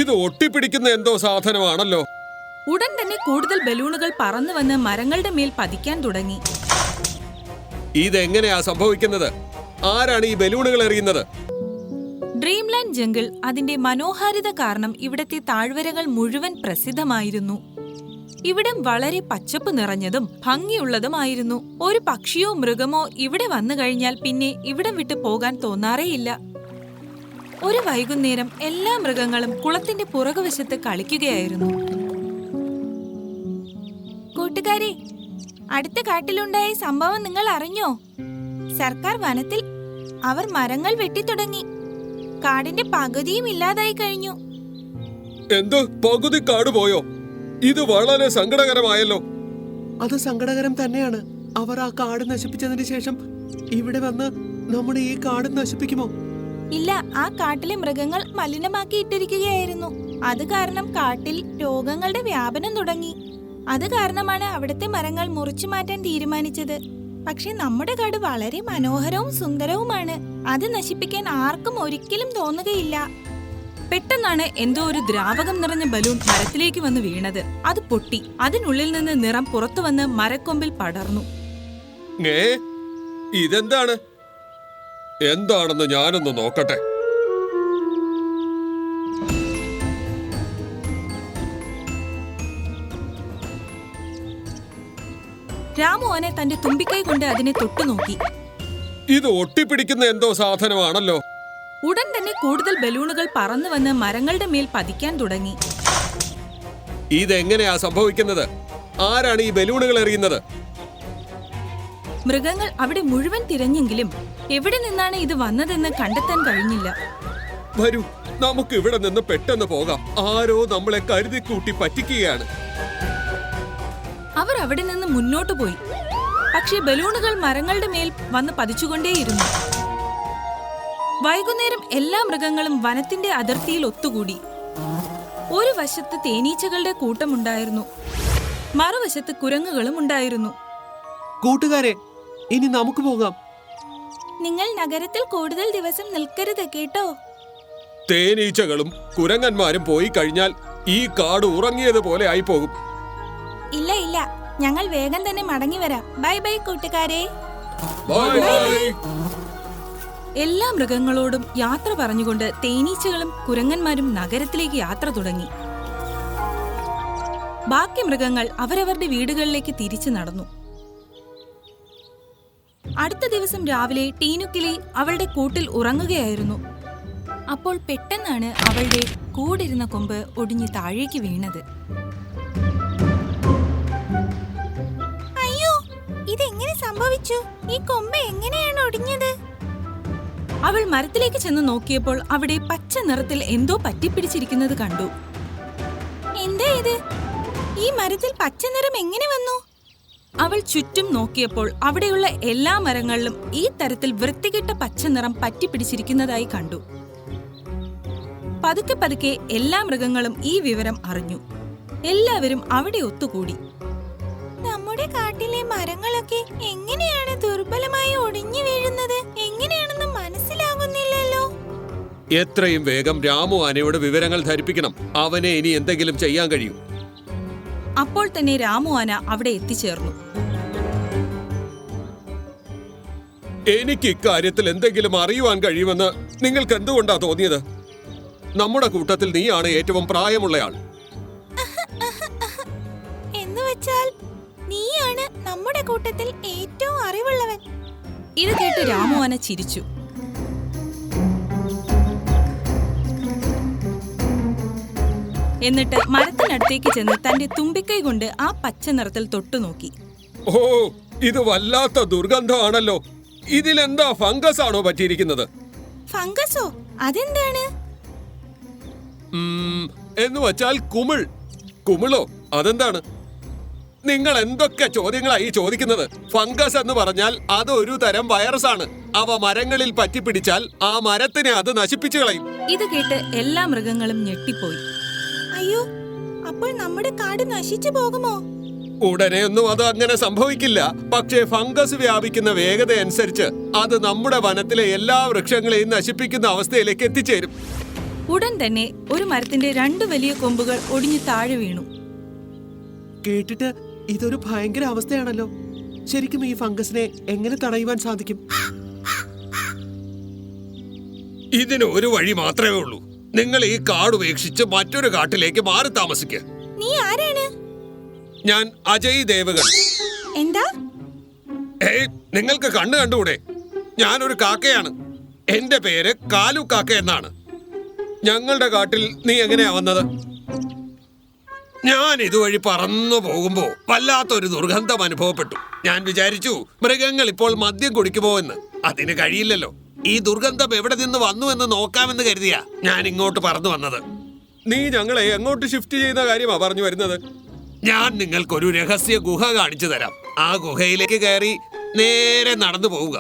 ഇത് ഒട്ടിപ്പിടിക്കുന്ന എന്തോ സാധനമാണല്ലോ. ഉടൻ തന്നെ കൂടുതൽ ബലൂണുകൾ പറന്നു വന്ന് മരങ്ങളുടെ മേൽ പതിക്കാൻ തുടങ്ങി. ഇതെങ്ങനെയാ സംഭവിക്കുന്നത്? ആരാണ് ഈ ബലൂണുകൾ എറിയുന്നത്? ഡ്രീംലാൻഡ് ജംഗിൾ അതിന്റെ മനോഹാരിത കാരണം ഇവിടത്തെ താഴ്വരകൾ മുഴുവൻ പ്രസിദ്ധമായിരുന്നു. ഇവിടം വളരെ പച്ചപ്പ് നിറഞ്ഞതും ഭംഗിയുള്ളതുമായിരുന്നു. ഒരു പക്ഷിയോ മൃഗമോ ഇവിടെ വന്നു കഴിഞ്ഞാൽ പിന്നെ ഇവിടം വിട്ടു പോകാൻ തോന്നാറേയില്ല. ഒരു വൈകുന്നേരം എല്ലാ മൃഗങ്ങളും കുളത്തിന്റെ പുറകുവശത്ത് കളിക്കുകയായിരുന്നു. കൂട്ടുകാരെ, അടുത്ത കാട്ടിലുണ്ടായ സംഭവം നിങ്ങൾ അറിഞ്ഞോ? സർക്കാർ വനത്തിൽ അവർ മരങ്ങൾ വെട്ടിത്തുടങ്ങി. കാടിന്റെ പകുതിയും ഇല്ലാതായി കഴിഞ്ഞു. എന്ത്, പകുതി കാട് പോയോ? ഇത് വളരെ സങ്കടകരമായല്ലോ. അത് സങ്കടകരം തന്നെയാണ്. അവർ ആ കാട് നശിപ്പിച്ചതിന് ശേഷം ഇവിടെ വന്ന് നമ്മുടെ ഈ കാട് നശിപ്പിക്കുമോ? ഇല്ല, ആ കാട്ടിലെ മൃഗങ്ങൾ മലിനമാക്കി ഇട്ടിരിക്കുകയായിരുന്നു. അത് കാരണം കാട്ടിൽ രോഗങ്ങളുടെ വ്യാപനം തുടങ്ങി. അത് കാരണമാണ് അവിടുത്തെ മരങ്ങൾ മുറിച്ചു മാറ്റാൻ തീരുമാനിച്ചത്. പക്ഷെ നമ്മുടെ കാട് വളരെ മനോഹരവും സുന്ദരവുമാണ്. അത് നശിപ്പിക്കാൻ ആർക്കും ഒരിക്കലും തോന്നുകയില്ല. പെട്ടെന്നാണ് എന്തോ ഒരു ദ്രാവകം നിറഞ്ഞ ബലൂൺ മരത്തിലേക്ക് വന്ന് വീണത്. അത് പൊട്ടി. അതിനുള്ളിൽ നിന്ന് നിറം പുറത്തു വന്ന് മരക്കൊമ്പിൽ പടർന്നു. ഇതെന്താണ്? എന്താണെന്ന് ഞാനൊന്ന് നോക്കട്ടെ. രാമു ആനെ തന്റെ തുമ്പിക്കൈ കൊണ്ട് അതിനെ തൊട്ടുനോക്കി. ഇത് ഒട്ടിപ്പിടിക്കുന്ന എന്തോ സാധനമാണല്ലോ. ഉടൻ തന്നെ കൂടുതൽ ബലൂണുകൾ പറന്നു വന്ന് മരങ്ങളുടെ മേൽ പതിക്കാൻ തുടങ്ങി. ഇതെങ്ങനെയാ സംഭവിക്കുന്നത്? ആരാണ് ഈ ബലൂണുകൾ എറിയുന്നത്? മൃഗങ്ങൾ അവിടെ മുഴുവൻ തിരഞ്ഞെങ്കിലും എവിടെ നിന്നാണ് ഇത് വന്നതെന്ന് കണ്ടെത്താൻ കഴിഞ്ഞില്ല. വരൂ, നമുക്ക് ഇവിടെ നിന്ന് പെട്ടെന്ന് പോകാം. ആരോ നമ്മളെ കരുതി കൂട്ടി പറ്റിക്കുകയാണ്. അവർ അവിടെ നിന്ന് മുന്നോട്ടു പോയി. പക്ഷേ ബലൂണുകൾ മരങ്ങളുടെ മേൽ വന്ന് പതിച്ചുകൊണ്ടേയിരുന്നു. വൈകുന്നേരം എല്ലാ മൃഗങ്ങളും വനത്തിന്റെ അതിർത്തിയിൽ ഒത്തുകൂടി. ഒരു വശത്ത് തേനീച്ചകളുടെ കൂട്ടമുണ്ടായിരുന്നു, മറുവശത്ത് കുരങ്ങുകളും ഉണ്ടായിരുന്നു. കൂട്ടുകാരെ, ഇനി നമുക്ക് പോകാം. നിങ്ങൾ നഗരത്തിൽ കൂടുതൽ ദിവസം നിൽക്കരുത് കേട്ടോ. തേനീച്ചകളും കുരങ്ങന്മാരും പോയി കഴിഞ്ഞാൽ ഈ കാട് ഉറങ്ങിയതുപോലെ ആയി പോകും. ഇല്ല ഇല്ല, ഞങ്ങൾ വേഗം തന്നെ മടങ്ങി വരാം. ബൈ ബൈ കൂട്ടുകാരെ. എല്ലാ മൃഗങ്ങളോടും യാത്ര പറഞ്ഞുകൊണ്ട് തേനീച്ചകളും കുരങ്ങന്മാരും നഗരത്തിലേക്ക് യാത്ര തുടങ്ങി. ബാക്കി മൃഗങ്ങൾ അവരവരുടെ വീടുകളിലേക്ക് തിരിച്ചു നടന്നു. അടുത്ത ദിവസം രാവിലെ ടീനുക്കിളി അവളുടെ കൂട്ടിൽ ഉറങ്ങുകയായിരുന്നു. അപ്പോൾ പെട്ടെന്നാണ് അവളുടെ കൂടിരുന്ന കൊമ്പ് ഒടിഞ്ഞ് താഴേക്ക് വീണത്. അയ്യോ, ഇതെങ്ങനെ സംഭവിച്ചു? ഈ കൊമ്പ് എങ്ങനെയാണ് ഒടിഞ്ഞത്? അവൾ മരത്തിലേക്ക് ചെന്ന് നോക്കിയപ്പോൾ അവിടെ പച്ച നിറത്തിൽ എന്തോ പറ്റിപ്പിടിച്ചിരിക്കുന്നത് കണ്ടു. എന്താ ഇത്? ഈ മരത്തിൽ പച്ച നിറം എങ്ങനെ വന്നു? അവൾ ചുറ്റും നോക്കിയപ്പോൾ അവിടെയുള്ള എല്ലാ മരങ്ങളിലും ഈ തരത്തിൽ വൃത്തികെട്ട പച്ച നിറം പറ്റിപ്പിടിച്ചിരിക്കുന്നതായി കണ്ടു. പതുക്കെ പതുക്കെ എല്ലാ മൃഗങ്ങളും ഈ വിവരം അറിഞ്ഞു. എല്ലാവരും അവിടെ ഒത്തുകൂടി. നമ്മുടെ കാട്ടിലെ മരങ്ങളൊക്കെ എങ്ങനെയാണ് ദുർബലമായി ഒടിഞ്ഞു വീഴുന്നത്? എങ്ങനെയാണെന്ന് മനസ്സിലാകുന്നില്ലല്ലോ. എത്രയും വേഗം രാമു ആനയോട് വിവരങ്ങൾ ധരിപ്പിക്കണം. അവനെ ഇനി എന്തെങ്കിലും ചെയ്യാൻ കഴിയും. അപ്പോൾ തന്നെ രാമു ആന അവിടെ എത്തിച്ചേർന്നു. എനിക്ക് ഇക്കാര്യത്തിൽ എന്തെങ്കിലും അറിയുവാൻ കഴിയുമെന്ന് നിങ്ങൾക്ക് എന്തുകൊണ്ടാ തോന്നിയത്? നമ്മുടെ കൂട്ടത്തിൽ നീയാണ് ഏറ്റവും പ്രായമുള്ളയാൾ. എന്നുവെച്ചാൽ നീയാണ് നമ്മുടെ കൂട്ടത്തിൽ ഏറ്റവും അറിവുള്ളവൻ. ഇത് കേട്ട് രാമു ആന ചിരിച്ചു. എന്നിട്ട് മരത്തിനടുത്തേക്ക് ചെന്ന് തന്റെ തുമ്പിക്കൈ കൊണ്ട് ആ പച്ച നിറത്തിൽ തൊട്ടുനോക്കി. ഓ, ഇത് വല്ലാത്ത ദുർഗന്ധമാണല്ലോ. ഇതിലെന്താ ഫംഗസ് ആണോ പറ്റിയിരിക്കുന്നത്? ഫംഗസോ? അതെന്താണ്? എന്ന് വച്ചാൽ കുമിൾ. കുമിളോ? അതെന്താണ്? നിങ്ങൾ എന്തൊക്കെ ചോദ്യങ്ങളായി ചോദിക്കുന്നത്? ഫംഗസ് എന്ന് പറഞ്ഞാൽ അതൊരു തരം വൈറസാണ്. അവ മരങ്ങളിൽ പറ്റിപ്പിടിച്ചാൽ ആ മരത്തിനെ അത് നശിപ്പിച്ചു കളയും. ഇത് കേട്ട് എല്ലാ മൃഗങ്ങളും ഞെട്ടിപ്പോയി. അയ്യോ, അപ്പോൾ നമ്മുടെ കാട് നശിച്ചു പോകുമോ? ഉടനെയൊന്നും അത് അങ്ങനെ സംഭവിക്കില്ല. പക്ഷേ ഫംഗസ് വ്യാപിക്കുന്ന വേഗത അനുസരിച്ച് അത് നമ്മുടെ വനത്തിലെ എല്ലാ വൃക്ഷങ്ങളെയും നശിപ്പിക്കുന്ന അവസ്ഥയിലേക്ക് എത്തിച്ചേരും. ഉടൻ തന്നെ ഒരു മരത്തിന്റെ 2 വലിയ കൊമ്പുകൾ ഒടിഞ്ഞു താഴെ വീണു. കേട്ടിട്ട് ഇതൊരു ഭയങ്കര അവസ്ഥയാണല്ലോ. ശരിക്കും ഈ ഫംഗസിനെ എങ്ങനെ തടയുവാൻ സാധിക്കും? ഇതിന് ഒരു വഴി മാത്രമേ ഉള്ളൂ. നിങ്ങൾ ഈ കാട് ഉപേക്ഷിച്ച് മറ്റൊരു കാട്ടിലേക്ക് മാറി താമസിക്കുക. നീ ആരാണ്? ഞാൻ അജയ് ദേവഗൺ. എന്താ? നിങ്ങൾക്ക് കണ്ണു കണ്ടുകൂടെ? ഞാനൊരു കാക്കയാണ്. എന്റെ പേര് കാലു കാക്ക എന്നാണ്. ഞങ്ങളുടെ കാട്ടിൽ നീ എങ്ങനെയാ വന്നത്? ഞാൻ ഇതുവഴി പറന്നു പോകുമ്പോ വല്ലാത്തൊരു ദുർഗന്ധം അനുഭവപ്പെട്ടു. ഞാൻ വിചാരിച്ചു മൃഗങ്ങൾ ഇപ്പോൾ മദ്യം കുടിക്കുമോ എന്ന്. അതിന് കഴിയില്ലല്ലോ. ഈ ദുർഗന്ധം എവിടെ നിന്ന് വന്നു എന്ന് നോക്കാമെന്ന് കരുതിയാ ഞാൻ ഇങ്ങോട്ട് പറന്നു വന്നത്. നീ ഞങ്ങളെ എങ്ങോട്ട് ഷിഫ്റ്റ് ചെയ്യുന്ന കാര്യമാ പറഞ്ഞു വരുന്നത്? ഞാൻ നിങ്ങൾക്കൊരു രഹസ്യ ഗുഹ കാണിച്ചു തരാം. ആ ഗുഹയിലേക്ക് കയറി നേരെ നടന്നു പോവുക.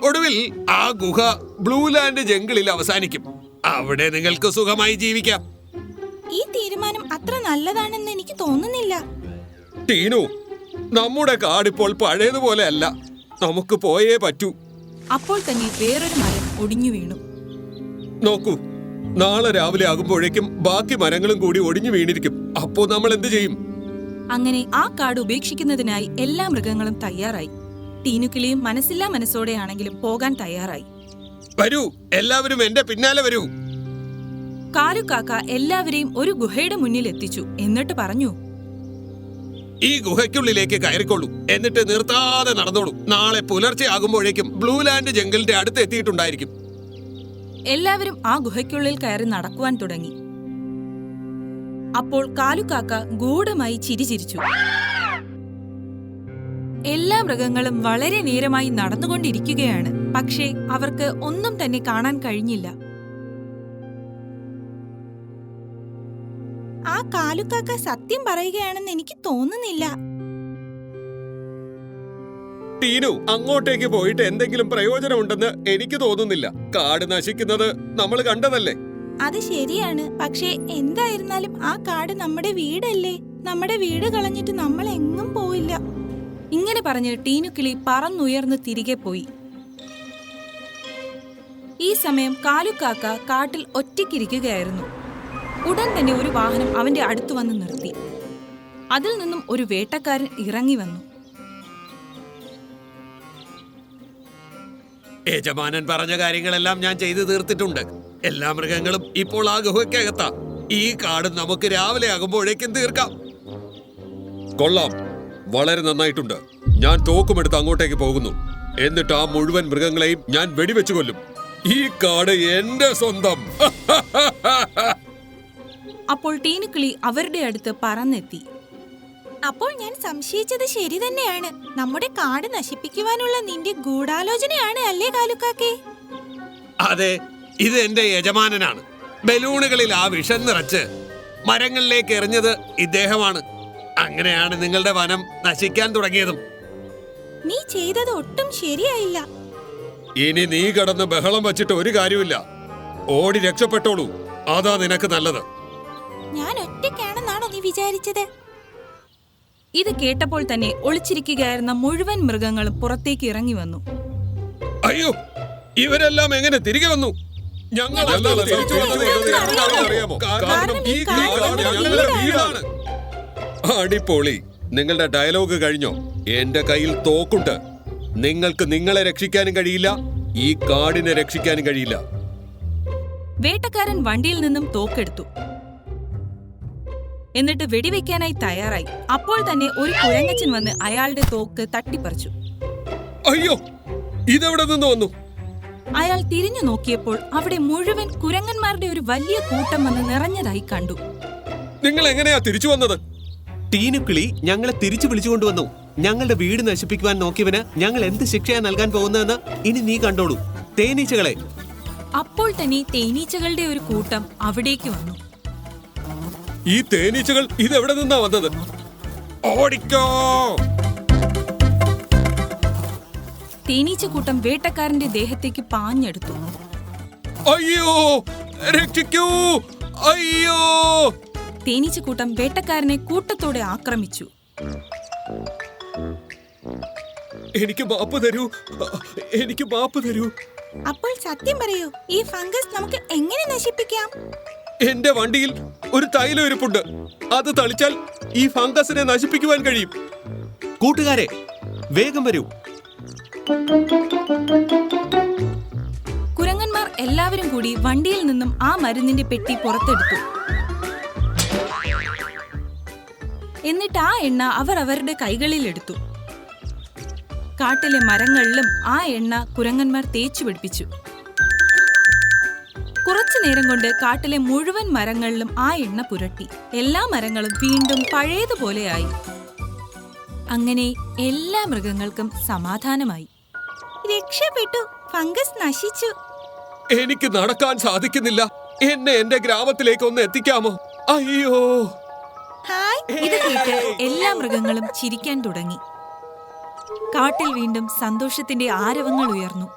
ഒടുവിൽ ആ ഗുഹ ബ്ലൂ ലാൻഡ് ജംഗിളിൽ അവസാനിക്കും. അവിടെ നിങ്ങൾക്ക് സുഖമായി ജീവിക്കാം. ഈ തീരുമാനം അത്ര നല്ലതാണെന്ന് എനിക്ക് തോന്നുന്നില്ല. ടീനു, നമ്മുടെ കാടിപ്പോൾ പഴയതുപോലെ അല്ല. നമുക്ക് പോയേ പറ്റൂ. അപ്പോൾ തന്നെ വേറൊരു മരം ഒടിഞ്ഞു വീണു. നോക്കൂ, നാളെ രാവിലെ ആകുമ്പോഴേക്കും ബാക്കി മരങ്ങളും കൂടി ഒടിഞ്ഞു വീണിരിക്കും. അപ്പോ നമ്മൾ എന്ത് ചെയ്യും? അങ്ങനെ ആ കാട് ഉപേക്ഷിക്കുന്നതിനായി എല്ലാ മൃഗങ്ങളും തയ്യാറായി. ടീനുക്കിളിയും മനസ്സില്ലാ മനസ്സോടെയാണെങ്കിലും പോകാൻ തയ്യാറായി. വരൂ, എല്ലാവരും എന്റെ പിന്നാലെ വരൂ. കാലുകാക്ക എല്ലാവരെയും ഒരു ഗുഹയുടെ മുന്നിൽ എത്തിച്ചു. എന്നിട്ട് പറഞ്ഞു, ഈ ഗുഹയ്ക്കുള്ളിലേക്ക് കയറിക്കൊള്ളൂ. എന്നിട്ട് നിർത്താതെ നടന്നോളൂ. നാളെ പുലർച്ചെ ആകുമ്പോഴേക്കും ബ്ലൂ ലാൻഡ് ജംഗിളിന്റെ അടുത്ത് എത്തിയിട്ടുണ്ടായിരിക്കും. എല്ലാവരും ആ ഗുഹയ്ക്കുള്ളിൽ കയറി നടക്കുവാൻ തുടങ്ങി. അപ്പോൾ കാലുകാക്ക ഗൂഢമായി ചിരിച്ചിരിച്ചു. എല്ലാ മൃഗങ്ങളും വളരെ നേരമായി നടന്നുകൊണ്ടിരിക്കുകയാണ്. പക്ഷേ അവർക്ക് ഒന്നും തന്നെ കാണാൻ കഴിഞ്ഞില്ല. ആ കാലുകാക്ക സത്യം പറയുകയാണെന്ന് എനിക്ക് തോന്നുന്നില്ല. ടീനു, അങ്ങോട്ടേക്ക് പോയിട്ട് എന്തെങ്കിലും പ്രയോജനമുണ്ടെന്ന് എനിക്ക് തോന്നുന്നില്ല. കാട് നശിക്കുന്നത് നമ്മൾ കണ്ടതല്ലേ? അത് ശരിയാണ്. പക്ഷേ എന്തായിരുന്നാലും ആ കാട് നമ്മുടെ വീടല്ലേ. നമ്മുടെ വീട് കളഞ്ഞിട്ട് നമ്മൾ എങ്ങും പോയില്ല. ഇങ്ങനെ പറഞ്ഞ് ടീനുക്കിളി പറന്നുയർന്ന് തിരികെ പോയി. ഈ സമയം കാലുകാക്ക കാട്ടിൽ ഒറ്റയ്ക്കിരിക്കുകയായിരുന്നു. ഉടൻ തന്നെ ഒരു വാഹനം അവന്റെ അടുത്തു വന്ന് നിർത്തി. അതിൽ നിന്നും ഒരു വേട്ടക്കാരൻ ഇറങ്ങി വന്നു. യജമാനൻ പറഞ്ഞ കാര്യങ്ങളെല്ലാം ഞാൻ ചെയ്തു തീർത്തിട്ടുണ്ട്. എല്ലാ മൃഗങ്ങളും ഇപ്പോൾ ആ ഗുഹയ്ക്കകത്താ. ഈ കാട് നമുക്ക് രാവിലെ ആകുമ്പോഴേക്കും തീർക്കാം. കൊള്ളാം, വളരെ നന്നായിട്ടുണ്ട്. ഞാൻ തോക്കുമെടുത്ത് അങ്ങോട്ടേക്ക് പോകുന്നു. എന്നിട്ട് ആ മുഴുവൻ മൃഗങ്ങളെയും ഞാൻ വെടിവെച്ചു കൊല്ലും. ഈ കാട് എന്റെ സ്വന്തം. അപ്പോൾ ടീനുക്കിളി അവരുടെ അടുത്ത് പറന്നെത്തി. അപ്പോൾ ഞാൻ സംശയിച്ചത് ശരി തന്നെയാണ്. നമ്മുടെ കാട് നശിപ്പിക്കുവാനുള്ള നിന്റെ ഗൂഢാലോചനയാണ് അല്ലേ കാലുകാക്കേ? അതെ, ഇത് എന്റെ യജമാനനാണ്. ബലൂണുകളിൽ ആ വിഷം നിറച്ച് മരങ്ങളിലേക്ക് എറിഞ്ഞത് ഇദ്ദേഹമാണ്. അങ്ങനെയാണ് നിങ്ങളുടെ വനം നശിക്കാൻ തുടങ്ങിയതും. നീ ചെയ്തത് ഒട്ടും ശരിയായില്ല. ഇനി നീ കടന്ന് ബഹളം വച്ചിട്ട് ഒരു കാര്യമില്ല. ഓടി രക്ഷപ്പെട്ടോളൂ. അതാ നിനക്ക് നല്ലത്. ഞാൻ ഒറ്റയ്ക്കാണെന്നാണോ നീ വിചാരിച്ചത്? ഇത് കേട്ടപ്പോൾ തന്നെ ഒളിച്ചിരിക്കുകയായിരുന്ന മുഴുവൻ മൃഗങ്ങളും പുറത്തേക്ക് ഇറങ്ങി വന്നു. അയ്യോ, ഇവരെല്ലാം എങ്ങനെ തിരികെ വന്നു? ഞങ്ങൾ അടിപൊളി. നിങ്ങളുടെ ഡയലോഗ് കഴിഞ്ഞോ? എന്റെ കയ്യിൽ തോക്കുണ്ട്. നിങ്ങൾക്ക് നിങ്ങളെ രക്ഷിക്കാനും കഴിയില്ല, ഈ കാടിനെ രക്ഷിക്കാനും കഴിയില്ല. വേട്ടക്കാരൻ വണ്ടിയിൽ നിന്നും തോക്കെടുത്തു. എന്നിട്ട് വെടിവെക്കാനായി തയ്യാറായി. അപ്പോൾ തന്നെ ഒരു കുരങ്ങച്ചൻ വന്ന് അയാളുടെ തോക്ക് തട്ടിപ്പറിച്ചു. അയ്യോ, ഇതെവിടെ നിന്ന് വന്നു? അയാൾ തിരിഞ്ഞു നോക്കിയപ്പോൾ അവിടെ മുഴുവൻ കുരങ്ങന്മാരുടെ ഒരു വലിയ കൂട്ടം വന്ന് നിറഞ്ഞതായി കണ്ടു. നിങ്ങൾ എങ്ങനെയാ തിരിച്ചു വന്നത്? ടീനുക്കിളി ഞങ്ങളെ തിരിച്ചു വിളിച്ചുകൊണ്ടുവന്നു. ഞങ്ങളുടെ വീട് നശിപ്പിക്കുവാൻ നോക്കിയവന് ഞങ്ങൾ എന്ത് ശിക്ഷയാ നൽകാൻ പോകുന്നതെന്ന് ഇനി നീ കണ്ടോളൂ. തേനീച്ചകളെ. അപ്പോൾ തന്നെ തേനീച്ചകളുടെ ഒരു കൂട്ടം അവിടേക്ക് വന്നു. ഈ തേനീച്ചകൾ ഇതെവിടെ നിന്നാ വന്നത്? ഓടിക്കോ! തേനീച്ചക്കൂട്ടം വേട്ടക്കാരന്റെ ദേഹത്തേക്ക് പാഞ്ഞെടുത്തു. അയ്യോ, രക്ഷിക്കൂ! അയ്യോ! തേനീച്ചക്കൂട്ടം വേട്ടക്കാരനെ കൂട്ടത്തോടെ ആക്രമിച്ചു. എനിക്ക് മാപ്പ് തരൂ, എനിക്ക് മാപ്പ് തരൂ. അപ്പോൾ സത്യം പറയൂ, ഈ ഫംഗസ് നമുക്ക് എങ്ങനെ നശിപ്പിക്കാം? എന്റെ വണ്ടിയിൽ ഒരു തൈലം ഇരിപ്പുണ്ട്. അത് തളിച്ചാൽ ഈ ഫംഗസിനെ നശിപ്പിക്കുവാൻ കഴിയും. കൂട്ടുകാരെ, വേഗം വരൂ. കുരങ്ങന്മാർ എല്ലാവരും കൂടി വണ്ടിയിൽ നിന്നും ആ മരുന്നിന്റെ പെട്ടി പുറത്തെടുത്തു. എന്നിട്ട് ആ എണ്ണ അവർ അവരുടെ കൈകളിൽ എടുത്തു. കാട്ടിലെ മരങ്ങളിലും ആ എണ്ണ കുരങ്ങന്മാർ തേച്ചു പിടിപ്പിച്ചു. കുറച്ചു നേരം കൊണ്ട് കാട്ടിലെ മുഴുവൻ മരങ്ങളിലും ആ എണ്ണ പുരട്ടി. എല്ലാ മരങ്ങളും വീണ്ടും പഴയതുപോലെയായി. അങ്ങനെ എല്ലാ മൃഗങ്ങൾക്കും സമാധാനമായി. രക്ഷപ്പെട്ടു, ഫംഗസ് നശിച്ചു. എനിക്ക് നടക്കാൻ സാധിക്കുന്നില്ല. എന്നെ എന്റെ ഗ്രാമത്തിലേക്ക് ഒന്ന് എത്തിക്കാമോ? അയ്യോ! ഹായ്! ഇത് കേട്ട് എല്ലാ മൃഗങ്ങളും ചിരിക്കാൻ തുടങ്ങി. കാട്ടിൽ വീണ്ടും സന്തോഷത്തിന്റെ ആരവങ്ങൾ ഉയർന്നു.